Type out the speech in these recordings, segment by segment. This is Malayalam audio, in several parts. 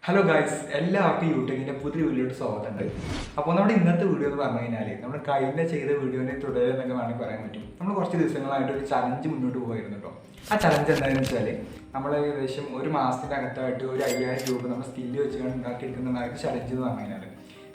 ഹലോ ഗൈസ്, എല്ലാവർക്കും യൂട്യൂബിൻ്റെ പുതിയ വീഡിയോയുടെ സ്വാഗതമുണ്ട്. അപ്പോൾ നമ്മുടെ ഇന്നത്തെ വീഡിയോ എന്ന് പറഞ്ഞു കഴിഞ്ഞാൽ നമ്മൾ കഴിഞ്ഞ ചെയ്ത വീഡിയോനെ തുടരുന്നൊക്കെ വേണമെങ്കിൽ പറയാൻ പറ്റും. നമ്മൾ കുറച്ച് ദിവസങ്ങളായിട്ട് ഒരു ചലഞ്ച് മുന്നോട്ട് പോയിരുന്നു കേട്ടോ. ആ ചലഞ്ച് എന്താണെന്ന് വെച്ചാൽ നമ്മൾ ഏകദേശം ഒരു മാസത്തിനകത്തായിട്ട് ഒരു 5000 രൂപ നമ്മൾ സ്കില്ല് വെച്ചുകൊണ്ട് ഉണ്ടാക്കിയെടുക്കുന്നതായിട്ട് ചലഞ്ച് എന്ന് പറഞ്ഞു കഴിഞ്ഞാൽ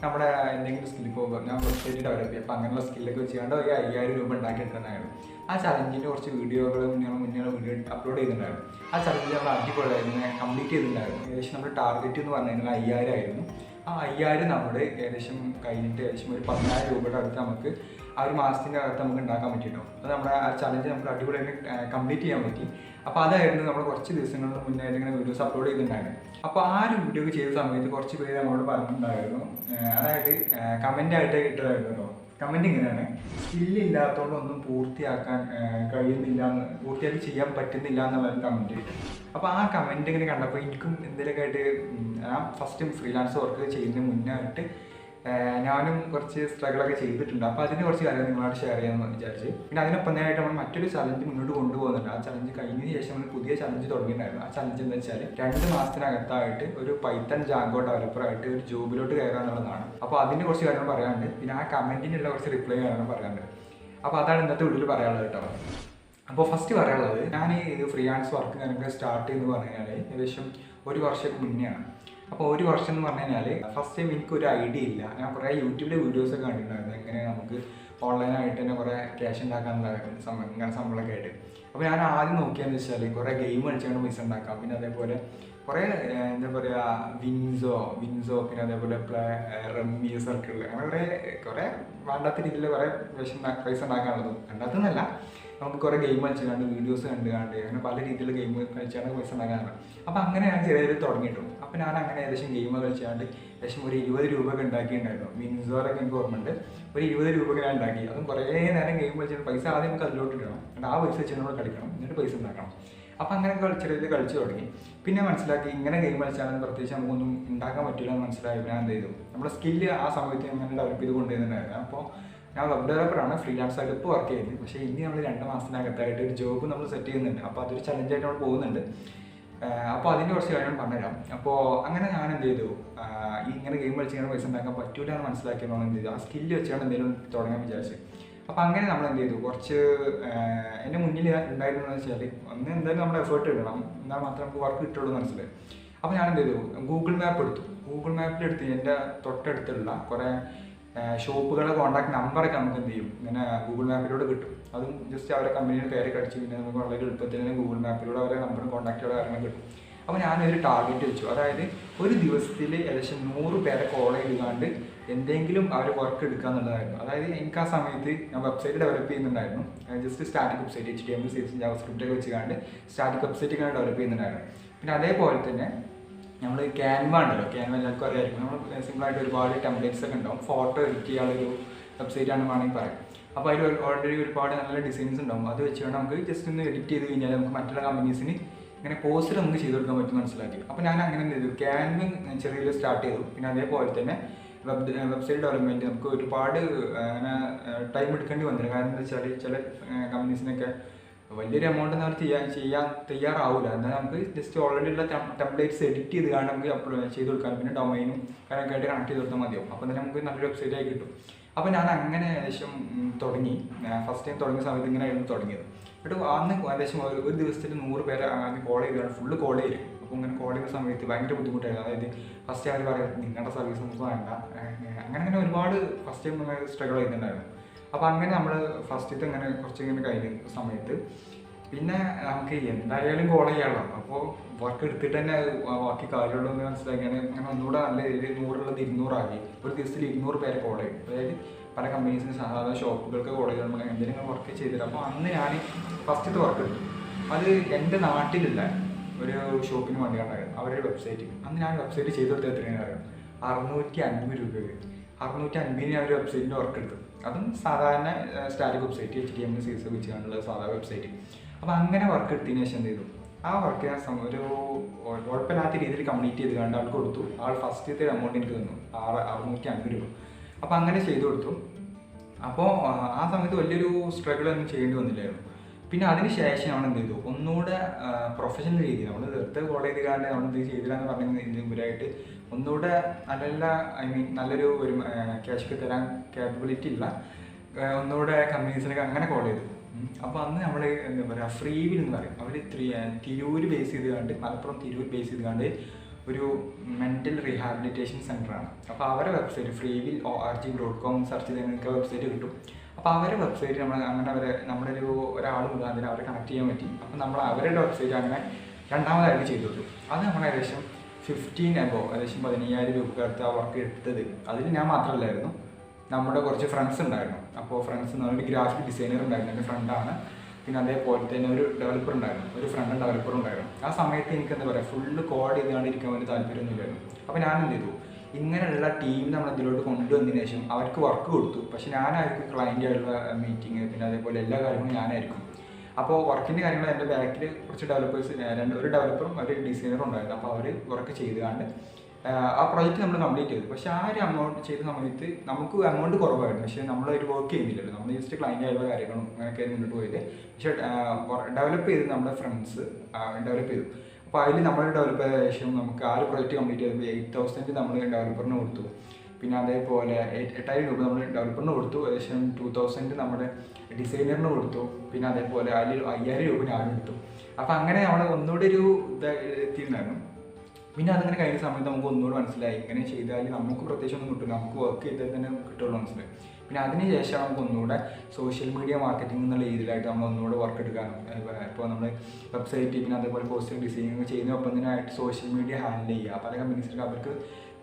നമ്മുടെ എന്തെങ്കിലും സ്കില്ല് പോകുമ്പോൾ ഞാൻ വെബ്സൈറ്റ് ഡെവലപ്പ് ചെയ്യും. അപ്പോൾ അങ്ങനെയുള്ള സ്കില്ലൊക്കെ വെച്ചുകൊണ്ട് ഒരു 5000 രൂപ ഉണ്ടാക്കിയെടുക്കുന്നതായിരുന്നു. ആ ചലഞ്ചിൻ്റെ കുറച്ച് വീഡിയോകൾ മുന്നേ വീഡിയോ അപ്ലോഡ് ചെയ്തിട്ടുണ്ടായിരുന്നു. ആ ചലഞ്ച് നമ്മൾ അടിപൊളിയായിരുന്നു, കംപ്ലീറ്റ് ചെയ്തിട്ടുണ്ടായിരുന്നു. ഏകദേശം നമ്മുടെ ടാർഗറ്റ് എന്ന് പറഞ്ഞു കഴിഞ്ഞാൽ 5000 ആയിരുന്നു. ആ 5000 നമ്മൾ ഏകദേശം കഴിഞ്ഞിട്ട് ഏകദേശം ഒരു 10000 രൂപയുടെ അടുത്ത് നമുക്ക് ആ ഒരു മാസത്തിൻ്റെ അകത്ത് നമുക്ക് ഉണ്ടാക്കാൻ പറ്റിയിട്ടോ. അത് നമ്മുടെ ആ ചലഞ്ച് നമുക്ക് അടിപൊളിയായിട്ട് കംപ്ലീറ്റ് ചെയ്യാൻ പറ്റി. അപ്പോൾ അതായിരുന്നു നമ്മൾ കുറച്ച് ദിവസങ്ങൾക്ക് മുന്നേ ഇങ്ങനെ വീഡിയോസ് അപ്ലോഡ് ചെയ്തിട്ടുണ്ടായിരുന്നു. അപ്പോൾ ആ ഒരു വീഡിയോ ചെയ്ത സമയത്ത് കുറച്ച് പേര് നമ്മളോട് പറഞ്ഞിട്ടുണ്ടായിരുന്നു, അതായത് കമൻ്റായിട്ട് ഇട്ടതായിരുന്നു കേട്ടോ. കമൻറ്റ് ഇങ്ങനെയാണ്: സ്കില്ലില്ലാത്തതുകൊണ്ടൊന്നും പൂർത്തിയാക്കാൻ കഴിയുന്നില്ല, പൂർത്തിയാക്കി ചെയ്യാൻ പറ്റുന്നില്ല എന്നുള്ളൊരു കമൻറ്റ്. അപ്പോൾ ആ കമൻറ്റ് ഇങ്ങനെ കണ്ടപ്പോൾ എനിക്കും എന്തെങ്കിലുമൊക്കെ ആയിട്ട് ഞാൻ ഫസ്റ്റ് ഫ്രീലാൻസ് വർക്ക് ചെയ്യുന്നതിന് മുന്നേ ആയിട്ട് ഞാനും കുറച്ച് സ്ട്രഗിളൊക്കെ ചെയ്തിട്ടുണ്ട്. അപ്പോൾ അതിൻ്റെ കുറച്ച് കാര്യങ്ങൾ നിങ്ങളോട് ഷെയർ ചെയ്യാമെന്ന് വിചാരിച്ച്. പിന്നെ അതിനൊപ്പം തന്നെയായിട്ട് നമ്മൾ മറ്റൊരു ചലഞ്ച് മുന്നോട്ട് കൊണ്ടുപോകുന്നുണ്ട്. ആ ചലഞ്ച് കഴിഞ്ഞതിന് ശേഷം നമ്മൾ പുതിയ ചലഞ്ച് തുടങ്ങിയിട്ടുണ്ടായിരുന്നു. ആ ചലഞ്ച് എന്താ വെച്ചാൽ 2 മാസത്തിനകത്തായിട്ട് ഒരു പൈത്തൺ ജാങ്കോ ഡെവലപ്പറായിട്ട് ഒരു ജോബിലോട്ട് കയറുക എന്നുള്ളതാണ്. അപ്പോൾ അതിൻ്റെ കുറച്ച് കാര്യങ്ങൾ പറയാനുണ്ട്. പിന്നെ ആ കമൻറ്റിനുള്ള കുറച്ച് റിപ്ലൈ കാര്യങ്ങൾ പറയാനുണ്ട്. അപ്പോൾ അതാണ് ഇന്നത്തെ വീഡിയോയിൽ പറയാനുള്ളത് കേട്ടോ. അപ്പോൾ ഫസ്റ്റ് പറയാനുള്ളത്, ഞാൻ ഈ ഫ്രീലാൻസ് വർക്ക് ഞാനൊക്കെ സ്റ്റാർട്ട് ചെയ്യുന്നത് പറഞ്ഞു കഴിഞ്ഞാൽ ഏകദേശം 1 വർഷം മുന്നെയാണ്. അപ്പോൾ 1 വർഷം എന്ന് പറഞ്ഞു കഴിഞ്ഞാൽ ഫസ്റ്റ് ടൈം എനിക്കൊരു ഐഡിയ ഇല്ല. ഞാൻ കുറേ യൂട്യൂബിലെ വീഡിയോസൊക്കെ കണ്ടിട്ടുണ്ടായിരുന്നു, എങ്ങനെ നമുക്ക് ഓൺലൈനായിട്ട് തന്നെ കുറേ ക്യാഷ് ഉണ്ടാക്കാനുള്ള ഇങ്ങനെ സംഭവമൊക്കെ ആയിട്ട്. അപ്പോൾ ഞാൻ ആദ്യം നോക്കിയെന്ന് വെച്ചാൽ കുറേ ഗെയിം കളിച്ചുകൊണ്ട് പൈസ ഉണ്ടാക്കാം. പിന്നെ അതേപോലെ കുറേ എന്താ പറയുക വിൻസോ പിന്നെ അതേപോലെ റമ്മി സർക്കിൾ, അങ്ങനെ കുറേ വേണ്ടാത്ത രീതിയിൽ കുറേ പൈസ ഉണ്ടാക്കാനുള്ളതും വേണ്ടാത്തതെന്നല്ല, നമുക്ക് കുറേ ഗെയിം കളിച്ചുകൊണ്ട് വീഡിയോസ് കണ്ട് അങ്ങനെ പല രീതിയിലുള്ള ഗെയിം കളിച്ചാണ് പൈസ ഉണ്ടാക്കാറുണ്ട്. അപ്പോൾ അങ്ങനെ ഞാൻ ചെറിയ രീതിയിൽ തുടങ്ങിയിട്ടുണ്ട്. അപ്പോൾ ഞാൻ അങ്ങനെ ഏകദേശം ഗെയിം കളിച്ചാണ്ട് ഏകദേശം ഒരു 20 രൂപയൊക്കെ ഉണ്ടാക്കിയിട്ടുണ്ടായിരുന്നു. വിൻസോറൊക്കെ എനിക്ക് ഓർമ്മയുണ്ട്. ഒരു 20 രൂപയൊക്കെ ഞാൻ ഉണ്ടാക്കി. അതും കുറേ നേരം ഗെയിം കളിച്ചിട്ട് പൈസ ആദ്യം നമുക്ക് അതിലോട്ട് ഇടണം, എന്നിട്ട് ആ പൈസ വെച്ച് നമ്മൾ കളിക്കണം, എന്നിട്ട് പൈസ ഉണ്ടാക്കണം. അപ്പോൾ അങ്ങനെ ചെറിയ കളിച്ച് തുടങ്ങി. പിന്നെ മനസ്സിലാക്കി ഇങ്ങനെ ഗെയിം കളിച്ചാലും പ്രത്യേകിച്ച് നമുക്കൊന്നും ഉണ്ടാക്കാൻ പറ്റില്ല എന്ന് മനസ്സിലായി. ഞാൻ എന്ത് ചെയ്തു, നമ്മുടെ സ്കില്ല് ആ സമയത്ത് ഇങ്ങനെ ഡെവലപ്പ് ചെയ്ത് കൊണ്ടുവരുന്നുണ്ടായിരുന്നു. അപ്പോൾ ഞാൻ വെബ് ഡെവലപ്പറാണ്, ഫ്രീലാൻസായിട്ട് ഇപ്പോൾ വർക്ക് ചെയ്യുന്നത്. പക്ഷേ ഇനി നമ്മൾ 2 മാസത്തിനകത്തായിട്ട് ഒരു ജോബ് നമ്മൾ സെറ്റ് ചെയ്യുന്നുണ്ട്. അപ്പോൾ അതൊരു ചലഞ്ചായിട്ട് നമ്മൾ പോകുന്നുണ്ട്. അപ്പോൾ അതിൻ്റെ കുറച്ച് കാര്യങ്ങൾ പറഞ്ഞുതരാം. അപ്പോൾ അങ്ങനെ ഞാൻ എന്ത് ചെയ്തു, ഈ ഇങ്ങനെ ഗെയിം കളിച്ച് പൈസ ഉണ്ടാക്കാൻ പറ്റൂല എന്ന് മനസ്സിലാക്കിയപ്പോൾ എന്ത് ചെയ്തു, ആ സ്കില്ല് വെച്ചാണ് എന്തെങ്കിലും തുടങ്ങാൻ വിചാരിച്ചു. അപ്പോൾ അങ്ങനെ നമ്മൾ എന്ത് ചെയ്തു, കുറച്ച് എൻ്റെ മുന്നിൽ ഉണ്ടായിരുന്നതെന്ന് വെച്ചാൽ ഒന്ന് എന്തായാലും നമ്മൾ എഫേർട്ട് ഇടണം, എന്നാൽ മാത്രമേ നമുക്ക് വർക്ക് കിട്ടുള്ളൂ മനസ്സിലായി. അപ്പോൾ ഞാൻ എന്ത് ചെയ്തു, ഗൂഗിൾ മാപ്പ് എടുത്തു. ഗൂഗിൾ മാപ്പിലെടുത്ത് എൻ്റെ തൊട്ടടുത്തുള്ള കുറേ ഷോപ്പുകളുടെ കോൺടാക്ട് നമ്പറൊക്കെ നമുക്ക് എന്ത് ചെയ്യും, ഇങ്ങനെ ഗൂഗിൾ മാപ്പിലൂടെ കിട്ടും. അതും ജസ്റ്റ് അവരെ കമ്പനിയുടെ പേരൊക്കെ അടിച്ച് പിന്നെ നമുക്ക് വളരെ എളുപ്പത്തിൽ തന്നെ ഗൂഗിൾ മാപ്പിലൂടെ അവരെ നമ്പറും കോൺടാക്റ്റുള്ള കാര്യങ്ങൾ കിട്ടും. അപ്പോൾ ഞാനൊരു ടാർഗറ്റ് വെച്ചു, അതായത് ഒരു ദിവസത്തിൽ ഏകദേശം 100 പേരെ കോൾ ചെയ്തുകൊണ്ട് എന്തെങ്കിലും അവർ വർക്ക് എടുക്കുക എന്നുള്ളതായിരുന്നു. അതായത് എനിക്ക് ആ സമയത്ത് ഞാൻ വെബ്സൈറ്റ് ഡെവലപ്പ് ചെയ്യുന്നുണ്ടായിരുന്നു. Just static website HTML CSS JavaScript ഒക്കെ വെച്ചുകൊണ്ട് സ്റ്റാറ്റിക് വെബ്സൈറ്റ് ഒക്കെ ഡെവലപ്പ് ചെയ്യുന്നുണ്ടായിരുന്നു. പിന്നെ അതേപോലെ തന്നെ നമ്മൾ ക്യാൻവ ഉണ്ടല്ലോ, ക്യാൻവ എല്ലാവർക്കും അറിയാമായിരിക്കും. നമ്മൾ സിമ്പിളായിട്ട് ഒരുപാട് ടെംപ്ലേറ്റ്സ് ഒക്കെ ഉണ്ടാവും, ഫോട്ടോ എഡിറ്റ് ചെയ്യാനുള്ളൊരു വെബ്സൈറ്റാണ് വേണമെങ്കിൽ പറയാം. അപ്പോൾ അതിൽ ഓൾറെഡി ഒരുപാട് നല്ല ഡിസൈൻസ് ഉണ്ടാവും. അത് വെച്ചുകൊണ്ട് നമുക്ക് ജസ്റ്റ് ഒന്ന് എഡിറ്റ് ചെയ്ത് കഴിഞ്ഞാൽ നമുക്ക് മറ്റുള്ള കമ്പനീസിന് ഇങ്ങനെ പോസ്റ്റർ നമുക്ക് ചെയ്ത് കൊടുക്കാൻ പറ്റും മനസ്സിലാക്കി. അപ്പോൾ ഞാൻ അങ്ങനെ എന്ത് ചെയ്തു, ക്യാൻവ ചെറിയ സ്റ്റാർട്ട് ചെയ്തു. പിന്നെ അതേപോലെ തന്നെ വെബ്സൈറ്റ് ഡെവലപ്മെൻറ്റ് നമുക്ക് ഒരുപാട് അങ്ങനെ ടൈം എടുക്കേണ്ടി വന്നില്ല. കാരണം എന്താ വെച്ചാൽ ചില കമ്പനീസിനൊക്കെ വലിയൊരു എമൗണ്ട് നമ്മൾ ചെയ്യാൻ തയ്യാറാവില്ല. എന്നാൽ നമുക്ക് ജസ്റ്റ് ഓൾറെഡി ഉള്ള ടെംപ്ലേറ്റ്സ് എഡിറ്റ് ചെയ്ത് കാണാൻ നമുക്ക് അപ്ലോഡ് ചെയ്ത് കൊടുക്കാൻ, പിന്നെ ഡൊമൈനും കാര്യമൊക്കെ ആയിട്ട് കണക്ട് ചെയ്ത് കൊടുത്താൽ മതിയാവും. അപ്പോൾ തന്നെ നമുക്ക് നല്ലൊരു വെബ്സൈറ്റായി കിട്ടും. അപ്പോൾ ഞാൻ അങ്ങനെ ഏകദേശം തുടങ്ങി. ഫസ്റ്റ് ടൈം തുടങ്ങിയ സമയത്ത് ഇങ്ങനെ ആയിരുന്നു തുടങ്ങിയത്. എന്നിട്ട് അന്ന് ഏകദേശം ഒരു ദിവസത്തിൽ 100 പേരെ ആദ്യം കോൾ ചെയ്താണ്, ഫുള്ള് കോൾ ചെയ്യും. അപ്പോൾ ഇങ്ങനെ കോൾ ചെയ്യുന്ന സമയത്ത് ഭയങ്കര ബുദ്ധിമുട്ടായിരുന്നു. അതായത് ഫസ്റ്റ് അവർ പറയാം നിങ്ങളുടെ സർവീസ് നമുക്ക് വേണ്ട, അങ്ങനെ ഒരുപാട് ഫസ്റ്റ് ടൈം സ്ട്രഗിൾ ചെയ്യുന്നുണ്ടായിരുന്നു. അപ്പോൾ അങ്ങനെ നമ്മൾ ഫസ്റ്റത്തെ ഇങ്ങനെ കുറച്ചിങ്ങനെ കഴിഞ്ഞ സമയത്ത് പിന്നെ നമുക്ക് എന്തായാലും കോൾ ചെയ്യാമല്ലോ. അപ്പോൾ വർക്ക് എടുത്തിട്ട് തന്നെ ബാക്കി കാര്യമുള്ളൂ എന്ന് മനസ്സിലാക്കിയാണ് അങ്ങനെ ഒന്നുകൂടെ നല്ല 100 200 ആക്കി. ഒരു ദിവസത്തിൽ 200 പേരെ കോൾ ചെയ്യും. അതായത് പല കമ്പനീസിന് സാധാരണ ഷോപ്പുകൾക്ക് കോൾ ചെയ്ത് നമ്മൾ എന്തെങ്കിലും വർക്ക് ചെയ്തിട്ട്. അപ്പോൾ അന്ന് ഞാൻ ഫസ്റ്റത്തെ വർക്ക് എടുത്തു. അത് എൻ്റെ നാട്ടിലുള്ള ഒരു ഷോപ്പിന് വേണ്ടിയാണ്ടായിരുന്നു അവരുടെ വെബ്സൈറ്റ്. അന്ന് ഞാൻ വെബ്സൈറ്റ് ചെയ്ത് കൊടുത്തത് എത്രയാണ് അറിയാം, 650 രൂപയ്ക്ക്. 650 ഞാൻ ഒരു വെബ്സൈറ്റിൻ്റെ വർക്ക് എടുത്തു. അതും സാധാരണ സ്റ്റാറ്റിക് വെബ്സൈറ്റ് HTML CSS വെച്ചുകൊണ്ടുള്ള സാധാരണ വെബ്സൈറ്റ്. അപ്പോൾ അങ്ങനെ വർക്ക് എടുത്തതിന് ശേഷം എന്ത് ചെയ്തു, ആ വർക്ക് ഞാൻ ഒരു കുഴപ്പമില്ലാത്ത രീതിയിൽ കംപ്ലീറ്റ് ചെയ്ത് കണ്ട് ആൾ കൊടുത്തു. ആൾ ഫസ്റ്റത്തെ എമൗണ്ട് എനിക്ക് തന്നു 650 രൂപ. അപ്പോൾ അങ്ങനെ ചെയ്തു കൊടുത്തു. അപ്പോൾ ആ സമയത്ത് വലിയൊരു സ്ട്രഗിൾ ഒന്നും ചെയ്യേണ്ടി വന്നില്ലായിരുന്നു. പിന്നെ അതിന് ശേഷം നമ്മൾ എന്ത് ചെയ്തു, ഒന്നുകൂടെ പ്രൊഫഷണൽ രീതിയിൽ നമ്മൾ വെറുതെ കോൾ ചെയ്ത് കാരണം നമ്മൾ എന്ത് ചെയ്തില്ലാന്ന് പറഞ്ഞതിന് ഉപരിയായിട്ട് ഒന്നുകൂടെ നല്ല നല്ലൊരു ക്യാഷ് തരാൻ ക്യാപ്പബിലിറ്റി ഉള്ള ഒന്നുകൂടെ കമ്പനീസിനൊക്കെ അങ്ങനെ കോൾ ചെയ്തു. അപ്പോൾ അന്ന് നമ്മൾ എന്താ പറയുക, ഫ്രീവിൽ എന്ന് പറയും, അവർ തിരൂർ ബേസ് ചെയ്തുകൊണ്ട്, മലപ്പുറം തിരൂർ ബേസ് ചെയ്തുകൊണ്ട് ഒരു മെൻ്റൽ റീഹാബിലിറ്റേഷൻ സെൻ്ററാണ്. അപ്പോൾ അവരുടെ വെബ്സൈറ്റ് freewill.org.com സെർച്ച് ചെയ്താൽ നിങ്ങൾക്ക് വെബ്സൈറ്റ് കിട്ടും. അപ്പോൾ അവരുടെ വെബ്സൈറ്റ് നമ്മുടെ ഒരാൾ മുഖാന്തരം അവരെ കണക്ട് ചെയ്യാൻ പറ്റി. അപ്പോൾ നമ്മൾ അവരുടെ വെബ്സൈറ്റ് അങ്ങനെ രണ്ടാമതായിട്ട് ചെയ്തു. അത് നമ്മൾ ഏകദേശം 15 above, ഏകദേശം 15,000 രൂപയ്ക്ക് അടുത്ത് ആ വർക്ക് എടുത്തത്. അതിൽ ഞാൻ മാത്രമല്ലായിരുന്നു, നമ്മുടെ കുറച്ച് ഫ്രണ്ട്സ് ഉണ്ടായിരുന്നു. അപ്പോൾ ഫ്രണ്ട്സ് എന്ന് പറഞ്ഞാൽ ഗ്രാഫിക് ഡിസൈനർ ഉണ്ടായിരുന്നു, എൻ്റെ ഫ്രണ്ടാണ്. പിന്നെ അതേപോലെ തന്നെ ഒരു ഡെവലപ്പർ ഉണ്ടായിരുന്നു, ഒരു ഫ്രണ്ട് ഡെവലപ്പർ ഉണ്ടായിരുന്നു. ആ സമയത്ത് എനിക്ക് എന്താ പറയുക, ഫുള്ള് കോഡ് ചെയ്തുകൊണ്ടിരിക്കാൻ വേണ്ടി താല്പര്യമൊന്നുമില്ലായിരുന്നു. അപ്പോൾ ഞാൻ എന്ത് ചെയ്തു, ഇങ്ങനെയുള്ള ടീം നമ്മൾ ഇതിലോട്ട് കൊണ്ടുവന്നതിന് ശേഷം അവർക്ക് വർക്ക് കൊടുത്തു. പക്ഷെ ഞാനായിരിക്കും ക്ലയൻറ്റായിട്ടുള്ള മീറ്റിംഗ്, പിന്നെ അതേപോലെ എല്ലാ കാര്യങ്ങളും ഞാനായിരിക്കും. അപ്പോൾ വർക്കിൻ്റെ കാര്യങ്ങൾ എൻ്റെ ബാക്കിൽ കുറച്ച് ഡെവലപ്പേഴ്സ്, ഒരു ഡെവലപ്പറും ഒരു ഡിസൈനറും ഉണ്ടായിരുന്നു. അപ്പോൾ അവർ വർക്ക് ചെയ്തുകൊണ്ട് ആ പ്രോജക്റ്റ് നമ്മൾ കംപ്ലീറ്റ് ചെയ്തു. പക്ഷേ ആ ഒരു എമൗണ്ട് ചെയ്ത സമയത്ത് നമുക്ക് എമൗണ്ട് കുറവായിരുന്നു. പക്ഷേ നമ്മളൊരു വർക്ക് ചെയ്യുന്നില്ലല്ലോ, നമ്മൾ ജസ്റ്റ് ക്ലയൻ്റ് ആയിട്ടുള്ള കാര്യങ്ങളും അങ്ങനെയൊക്കെ മുന്നോട്ട് പോയത്. പക്ഷേ ഡെവലപ്പ് ചെയ്ത് നമ്മുടെ ഫ്രണ്ട്സ് ഡെവലപ്പ് ചെയ്തു. അപ്പോൾ അതിൽ നമ്മൾ ഡെവലപ്പ് ചെയ്ത ശേഷം നമുക്ക് ആ ഒരു പ്രോജക്റ്റ് കംപ്ലീറ്റ് ചെയ്തപ്പോൾ 8,000 നമ്മൾ ഡെവലപ്പറിന് കൊടുത്തു. പിന്നെ അതേപോലെ 8,000 രൂപ നമ്മൾ ഡെവലപ്പറിന് കൊടുത്തു. ഏകദേശം 2,000 നമ്മുടെ ഡിസൈനറിന് കൊടുത്തു. പിന്നെ അതേപോലെ അതിൽ 5,000 രൂപ ഞാനും എടുത്തു. അപ്പോൾ അങ്ങനെ നമ്മൾ ഒന്നുകൂടി ഒരു എത്തിയിട്ടുണ്ടായിരുന്നു. പിന്നെ അതങ്ങനെ കഴിഞ്ഞ സമയത്ത് നമുക്ക് ഒന്നുകൂടെ മനസ്സിലായി, ഇങ്ങനെ ചെയ്താൽ നമുക്ക് പ്രത്യേകിച്ച് ഒന്നും കിട്ടില്ല, നമുക്ക് വർക്ക് ചെയ്താൽ തന്നെ കിട്ടുള്ളൂ മനസ്സിലായി. പിന്നെ അതിന് ശേഷം നമുക്ക് ഒന്നുകൂടെ സോഷ്യൽ മീഡിയ മാർക്കറ്റിംഗ് എന്നുള്ള രീതിയിലായിട്ട് നമ്മൾ ഒന്നുകൂടെ വർക്ക് എടുക്കാനും, ഇപ്പോൾ നമ്മൾ വെബ്സൈറ്റ് പിന്നെ അതേപോലെ പോസ്റ്റർ ഡിസൈനിങ് ചെയ്യുന്നതൊപ്പം തന്നെ ആയിട്ട് സോഷ്യൽ മീഡിയ ഹാൻഡിൽ ചെയ്യുക. പല കമ്പനീസിലേക്ക് അവർക്ക്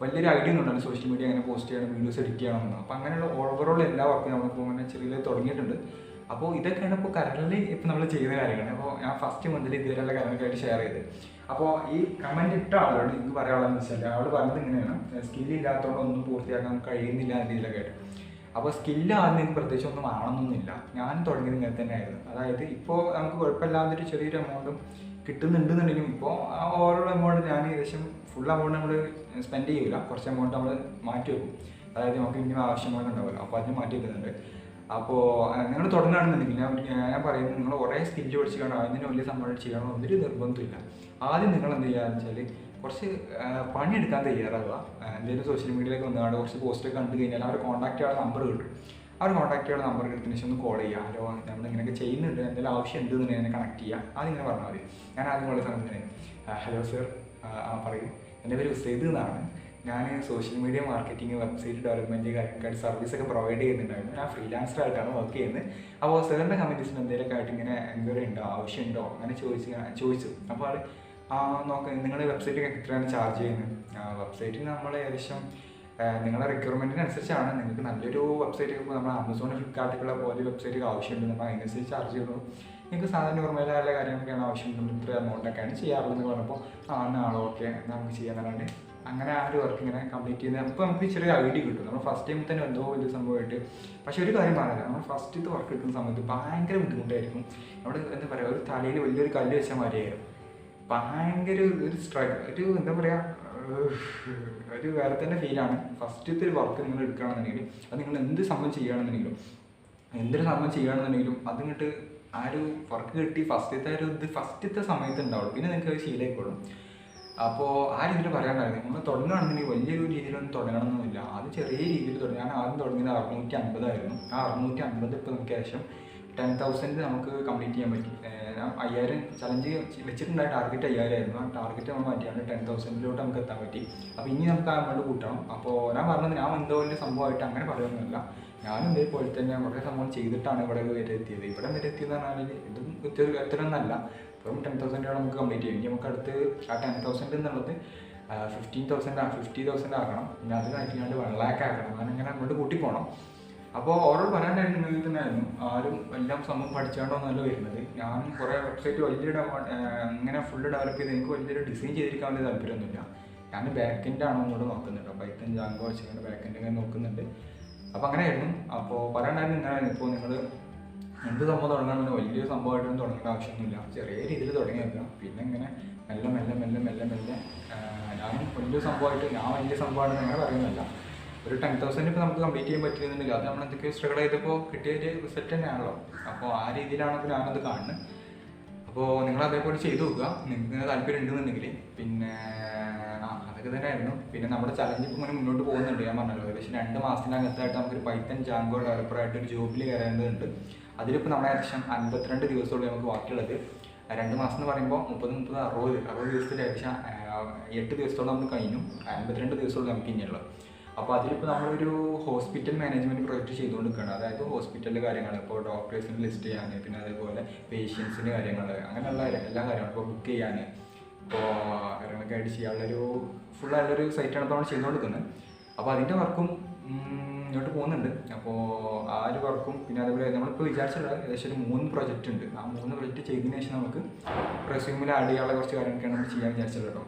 വലിയൊരു ഐഡിയ ഒന്നുണ്ടാണ് സോഷ്യൽ മീഡിയ എങ്ങനെ പോസ്റ്റ് ചെയ്യണം, വീഡിയോസ് എഡിറ്റ് ചെയ്യണമെന്ന്. അപ്പോൾ അങ്ങനെയുള്ള ഓവറോൾ എല്ലാ വർക്കും നമ്മളിപ്പോൾ അങ്ങനെ ചെറിയ തുടങ്ങിയിട്ടുണ്ട്. അപ്പോൾ ഇതൊക്കെയാണ് ഇപ്പോൾ കറൻറ്റ്ലി ഇപ്പോൾ നമ്മൾ ചെയ്യുന്ന കാര്യങ്ങൾ. അപ്പോൾ ഞാൻ ഫസ്റ്റ് മുതൽ ഇതുവരെയുള്ള കാര്യങ്ങളായിട്ട് ഷെയർ ചെയ്ത്. അപ്പോൾ ഈ കമൻറ്റ് ഇട്ട ആളോട് എനിക്ക് പറയാനുള്ളതെന്ന് വെച്ചാൽ, ആൾ പറഞ്ഞത് ഇങ്ങനെയാണ്, സ്കില്ലില്ലാത്തതുകൊണ്ട് ഒന്നും പൂർത്തിയാക്കാൻ കഴിയുന്നില്ല എന്ന രീതിയിലൊക്കെ ആയിട്ട്. അപ്പോൾ സ്കില്ലാണെന്ന് എനിക്ക് പ്രത്യേകിച്ച് ഒന്നും ആണെന്നൊന്നുമില്ല, ഞാൻ തുടങ്ങിയത് ഇങ്ങനെ തന്നെ ആയിരുന്നു. അതായത് ഇപ്പോൾ നമുക്ക് കുഴപ്പമില്ലാത്തൊരു ചെറിയൊരു എമൗണ്ടും കിട്ടുന്നുണ്ടെന്നുണ്ടെങ്കിലും ഇപ്പോൾ ഓരോ എമൗണ്ട് ഞാൻ ഏകദേശം ഫുൾ എമൗണ്ട് നമ്മൾ സ്പെൻഡ് ചെയ്യില്ല, കുറച്ച് എമൗണ്ട് നമ്മൾ മാറ്റി വെക്കും. അതായത് നമുക്ക് ഇനി ആവശ്യങ്ങളൊക്കെ ഉണ്ടാവില്ല, അപ്പോൾ അതിന് മാറ്റി വെക്കുന്നുണ്ട്. അപ്പോൾ നിങ്ങൾ തുടങ്ങുകയാണെന്നുണ്ടെങ്കിൽ ഞാൻ പറയുന്നത്, നിങ്ങൾ കുറേ സ്കില്ല് പഠിച്ചിട്ടാണ് അതിന് വലിയ സംഭവം ചെയ്യണം എന്നൊരു നിർബന്ധമില്ല. ആദ്യം നിങ്ങൾ എന്ത് ചെയ്യുകയെന്ന് വെച്ചാൽ കുറച്ച് പണിയെടുക്കാൻ തയ്യാറാവുക. എന്തെങ്കിലും സോഷ്യൽ മീഡിയയിലേക്ക് വന്നുകൊണ്ട് കുറച്ച് പോസ്റ്റൊക്കെ കണ്ടു കഴിഞ്ഞാൽ അവർ കോൺടാക്ട് ചെയ്യാനുള്ള നമ്പർ കിട്ടും. അവർ കോൺടാക്ട് ചെയ്യാനുള്ള നമ്പർ കിട്ടുന്നതിന് ശേഷം ഒന്ന് കോൾ ചെയ്യുക. ഹലോ, നമ്മൾ ഇങ്ങനെയൊക്കെ ചെയ്യുന്നുണ്ട്, എന്തെങ്കിലും ആവശ്യം ഉണ്ടെന്നുണ്ടെങ്കിൽ എന്നെ കണക്ട് ചെയ്യുക. അതിങ്ങനെ പറഞ്ഞാൽ മതി. ഞാൻ ആദ്യം കോൾ സമയത്തിന് ഹലോ സർ, പറയും, എൻ്റെ പേര് ഉസൈദ് എന്നാണ്, ഞാൻ social media marketing, website development കാര്യങ്ങളായിട്ട് സർവീസൊക്കെ പ്രൊവൈഡ് ചെയ്യുന്നുണ്ടായിരുന്നു. ഞാൻ ഫ്രീലാൻസറായിട്ടാണ് വർക്ക് ചെയ്യുന്നത്. അപ്പോൾ സാറിൻ്റെ കമ്പനീസിന് എന്തെങ്കിലുമൊക്കെ ആയിട്ട് ഇങ്ങനെ എൻക്വയറി ഉണ്ടോ, ആവശ്യമുണ്ടോ അങ്ങനെ ചോദിച്ചു. അപ്പോൾ അത് നോക്കാം, നിങ്ങളുടെ വെബ്സൈറ്റൊക്കെ എത്രയാണ് ചാർജ് ചെയ്യുന്നത്? വെബ്സൈറ്റിന് നമ്മൾ ഏകദേശം നിങ്ങളുടെ റിക്വയർമെൻറ്റിനനുസരിച്ചാണ്. നിങ്ങൾക്ക് നല്ലൊരു വെബ്സൈറ്റ് ഇപ്പോൾ നമ്മൾ ആമസോൺ, ഫ്ലിപ്കാർട്ടിലുള്ള പോലെ വെബ്സൈറ്റൊക്കെ ആവശ്യമുണ്ട്, നമ്മൾ അതിനനുസരിച്ച് ചാർജ് ചെയ്യുന്നു. നിങ്ങൾക്ക് സാധാരണ നോർമലായുള്ള കാര്യങ്ങളൊക്കെയാണ് ആവശ്യമുണ്ട്, ഇത്ര എമൗണ്ടൊക്കെയാണ് ചെയ്യാറുള്ളതെന്ന് പറഞ്ഞപ്പോൾ ആണോ, ഓക്കെ നമുക്ക് ചെയ്യാൻ അങ്ങനെ ആ ഒരു വർക്ക് ഇങ്ങനെ കംപ്ലീറ്റ് ചെയ്യുന്നത്. അപ്പോൾ നമുക്ക് ചെറിയ ഐഡിയ കിട്ടും. നമ്മൾ ഫസ്റ്റ് ടൈം തന്നെ എന്തോ വലിയ സംഭവമായിട്ട്. പക്ഷേ ഒരു കാര്യം പറയാം, നമ്മൾ ഫസ്റ്റത്തെ വർക്ക് കിട്ടുന്ന സമയത്ത് ഭയങ്കര ബുദ്ധിമുട്ടായിരിക്കും. അവിടെ എന്താ പറയുക, ഒരു തലയിൽ വലിയൊരു കല്ല് വെച്ച മാതിരിയായിരുന്നു. ഭയങ്കര ഒരു എന്താ പറയുക, ഒരു വേറെ തന്നെ ഫീലാണ്. ഫസ്റ്റത്തെ ഒരു വർക്ക് നിങ്ങൾ എടുക്കുകയാണെന്നുണ്ടെങ്കിൽ, അത് നിങ്ങൾ എന്ത് സംഭവം ചെയ്യുകയാണെന്നുണ്ടെങ്കിലും, എന്തൊരു സംഭവം ചെയ്യുകയാണെന്നുണ്ടെങ്കിലും അതിങ്ങോട്ട് ആ ഒരു വർക്ക് കിട്ടി ഫസ്റ്റത്തെ സമയത്ത് ഉണ്ടാവുള്ളൂ. പിന്നെ നിങ്ങൾക്ക് അത് ശീലമായിക്കോളും. അപ്പോൾ ആ രീതിയിൽ പറയാണ്ടായിരുന്നു. നമ്മൾ തുടങ്ങുകയാണെന്നുണ്ടെങ്കിൽ വലിയൊരു രീതിയിലൊന്നും തുടങ്ങണമെന്നില്ല, അത് ചെറിയ രീതിയിൽ തുടങ്ങി. ഞാൻ ആദ്യം തുടങ്ങിയത് 650 ആയിരുന്നു. ആ 650 ഇപ്പോൾ നമുക്ക് ശേഷം 10,000 നമുക്ക് കംപ്ലീറ്റ് ചെയ്യാൻ പറ്റി. ഞാൻ 5,000 ചലഞ്ച് വെച്ചിട്ടുണ്ടായ ടാർഗറ്റ് 5,000 ആയിരുന്നു. ആ ടാർഗറ്റ് നമ്മൾ മാറ്റിയാണ് 10,000 നമുക്ക് എത്താൻ പറ്റി. അപ്പോൾ ഇനി നമുക്ക് ആ എമൗണ്ട് കൂട്ടണം. അപ്പോൾ ഞാൻ പറഞ്ഞത് ഞാൻ എന്തോ വലിയ സംഭവമായിട്ട് അങ്ങനെ പറയുന്നില്ല. ഞാനും ഇതേപോലെ തന്നെ കുറേ സംഭവം ചെയ്തിട്ടാണ് ഇവിടെ വരെ എത്തിയത്. ഇവിടെ വരെ എത്തിയെന്ന് പറഞ്ഞാൽ ഇതും എത്രയൊന്നല്ല, ഇപ്പം 10,000 നമുക്ക് കംപ്ലീറ്റ് ചെയ്യും. ഇനി നമുക്ക് അടുത്ത് ആ 10,000 എന്നുള്ളത് 50,000 ആക്കണം. പിന്നെ അത് കഴിക്കാണ്ട് 1 lakh ആക്കണം. അങ്ങനെ അങ്ങോട്ട് കൂട്ടി പോകണം. അപ്പോൾ ഓരോട് പറയാനായിട്ട് നിങ്ങൾക്ക് തന്നെയായിരുന്നു, ആരും എല്ലാം സംഭവം പഠിച്ചാണ്ടോന്നല്ല വരുന്നത്. ഞാൻ കുറേ വെബ്സൈറ്റ് ഇങ്ങനെ ഫുള്ള് ഡെവലപ്പ് ചെയ്ത് എനിക്ക് വലിയൊരു ഡിസൈൻ ചെയ്തിരിക്കാൻ വലിയ താല്പര്യമൊന്നുമില്ല. ഞാൻ ബാക്ക് ആണോ എന്നോട് നോക്കുന്നുണ്ട്. പൈത്തൺ ജാങ്കോ വെച്ചിങ്ങനെ ബാക്ക് എൻഡ് നോക്കുന്നുണ്ട്. അപ്പോൾ അങ്ങനെയായിരുന്നു. അപ്പോൾ പറയാനായിരുന്നു ഇങ്ങനെയായിരുന്നു. ഇപ്പോൾ നിങ്ങൾ എന്ത് സംഭവം തുടങ്ങണമെന്ന് വലിയൊരു സംഭവമായിട്ടൊന്നും തുടങ്ങേണ്ട ആവശ്യമൊന്നുമില്ല. ചെറിയ രീതിയിൽ തുടങ്ങി വെക്കാം. പിന്നെ ഇങ്ങനെ മെല്ലെ ഞാനും വലിയ സംഭവമായിട്ട് ഞാൻ വലിയ സംഭവമാണെന്ന് അങ്ങനെ പറയുന്നില്ല. ഒരു 10,000 ഇപ്പോൾ നമുക്ക് കംപ്ലീറ്റ് ചെയ്യാൻ പറ്റുന്നുണ്ടെങ്കിൽ അത് നമ്മൾ എന്തൊക്കെയോ സ്ട്രഗിൾ ചെയ്തപ്പോൾ കിട്ടിയ ഒരു റിസൾട്ട് തന്നെയാണല്ലോ. അപ്പോൾ ആ രീതിയിലാണ് ഇപ്പോൾ ഞാനത് കാണുന്നത്. അപ്പോൾ നിങ്ങൾ അതേപോലെ ചെയ്തു നോക്കുക നിങ്ങൾക്ക് താല്പര്യം ഉണ്ടെന്നുണ്ടെങ്കിൽ. പിന്നെ അതൊക്കെ തന്നെയായിരുന്നു. പിന്നെ നമ്മുടെ ചലഞ്ച് ഇപ്പോൾ ഇങ്ങനെ മുന്നോട്ട് പോകുന്നുണ്ട്. ഞാൻ പറഞ്ഞല്ലോ ഏകദേശം 2 മാസത്തിനകത്തായിട്ട് നമുക്കൊരു പൈത്തൺ ജാങ്കോ ഡെവലപ്പറായിട്ട് ഒരു ജോബിൽ കയറേണ്ടതുണ്ട്. അതിലിപ്പോൾ നമ്മളെ ഏകദേശം 52 ദിവസമുള്ളൂ നമുക്ക് ബാക്കിയുള്ളത്. 2 മാസം എന്ന് പറയുമ്പോൾ 60 ദിവസത്തിൽ ഏകദേശം 8 ദിവസത്തോളം നമുക്ക് കഴിഞ്ഞു. 52 ദിവസമുള്ളൂ നമുക്ക് ഇനിയുള്ളത്. അപ്പോൾ അതിലിപ്പോൾ നമ്മളൊരു ഹോസ്പിറ്റൽ മാനേജ്മെൻറ്റ് പ്രൊജക്റ്റ് ചെയ്തുകൊണ്ടിരിക്കുകയാണ്. അതായത് ഹോസ്പിറ്റലിലെ കാര്യങ്ങൾ, ഇപ്പോൾ ഡോക്ടേഴ്സിന് ലിസ്റ്റ് ചെയ്യാൻ, പിന്നെ അതേപോലെ പേഷ്യൻസിൻ്റെ കാര്യങ്ങൾ, അങ്ങനെയുള്ള എല്ലാ കാര്യങ്ങളും ഇപ്പോൾ ബുക്ക് ചെയ്യാൻ, ഇപ്പോൾ കാര്യങ്ങളൊക്കെ ആയിട്ട് ചെയ്യാനുള്ളൊരു ഫുള്ളായുള്ളൊരു സൈറ്റാണ് ഇപ്പോൾ നമ്മൾ ചെയ്തുകൊണ്ടിരിക്കുന്നത്. അപ്പോൾ അതിൻ്റെ വർക്കും ഇങ്ങോട്ട് പോകുന്നുണ്ട്. അപ്പോൾ ആ ഒരു വർക്കും പിന്നെ അതേപോലെ നമ്മളിപ്പോൾ വിചാരിച്ചുള്ള ഏകദേശം ഒരു 3 പ്രൊജക്റ്റ് ഉണ്ട്. ആ 3 പ്രൊജക്റ്റ് ചെയ്തതിന് ശേഷം നമുക്ക് റെസ്യൂമിൽ ആഡ് ചെയ്യാനുള്ള കുറച്ച് കാര്യങ്ങളൊക്കെയാണ് നമ്മൾ ചെയ്യാൻ വിചാരിച്ചുള്ളത് കേട്ടോ.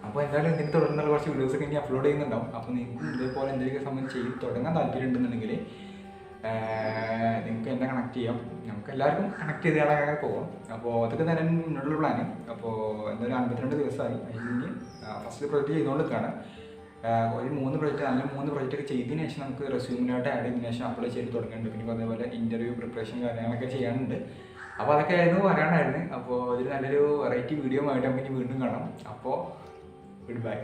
അപ്പോൾ എന്തായാലും ഇതിന് തുടർന്നുള്ള കുറച്ച് വീഡിയോസൊക്കെ ഇനി അപ്ലോഡ് ചെയ്യുന്നുണ്ടാവും. അപ്പോൾ നിങ്ങൾക്ക് ഇതേപോലെ എന്തെങ്കിലും സമയം ചെയ്ത് തുടങ്ങാൻ താല്പര്യം ഉണ്ടെന്നുണ്ടെങ്കിൽ നിങ്ങൾക്ക് എന്നെ കണക്ട് ചെയ്യാം. നമുക്ക് എല്ലാവർക്കും കണക്ട് ചെയ്ത് അങ്ങനെ പോകാം. അപ്പോൾ അതൊക്കെ തന്നെ മുന്നോട്ടുള്ള പ്ലാന്. അപ്പോൾ എന്തായാലും 52 ദിവസമായി. അതിന് ഫസ്റ്റ് പ്രൊജക്റ്റ് ചെയ്തുകൊണ്ടിരിക്കുകയാണ്. ഒരു 3 പ്രൊജക്റ്റ് നല്ല 3 പ്രൊജക്റ്റൊക്കെ ചെയ്തതിന് ശേഷം നമുക്ക് റെസ്യൂമിനായിട്ട് ആഡ് ചെയ്തതിന് ശേഷം അപ്ലൈ ചെയ്ത് തുടങ്ങുന്നുണ്ട്. പിന്നെ അതേപോലെ ഇൻ്റർവ്യൂ പ്രിപ്പറേഷൻ കാര്യങ്ങളൊക്കെ ചെയ്യാനുണ്ട്. അപ്പോൾ അതൊക്കെ ആയിരുന്നു പറയാനായിരുന്നു. അപ്പോൾ ഇതൊരു നല്ലൊരു വെറൈറ്റി വീഡിയോ ആയിട്ട് നമുക്ക് ഇനി വീണ്ടും കാണാം. അപ്പോൾ ഗുഡ് ബൈ.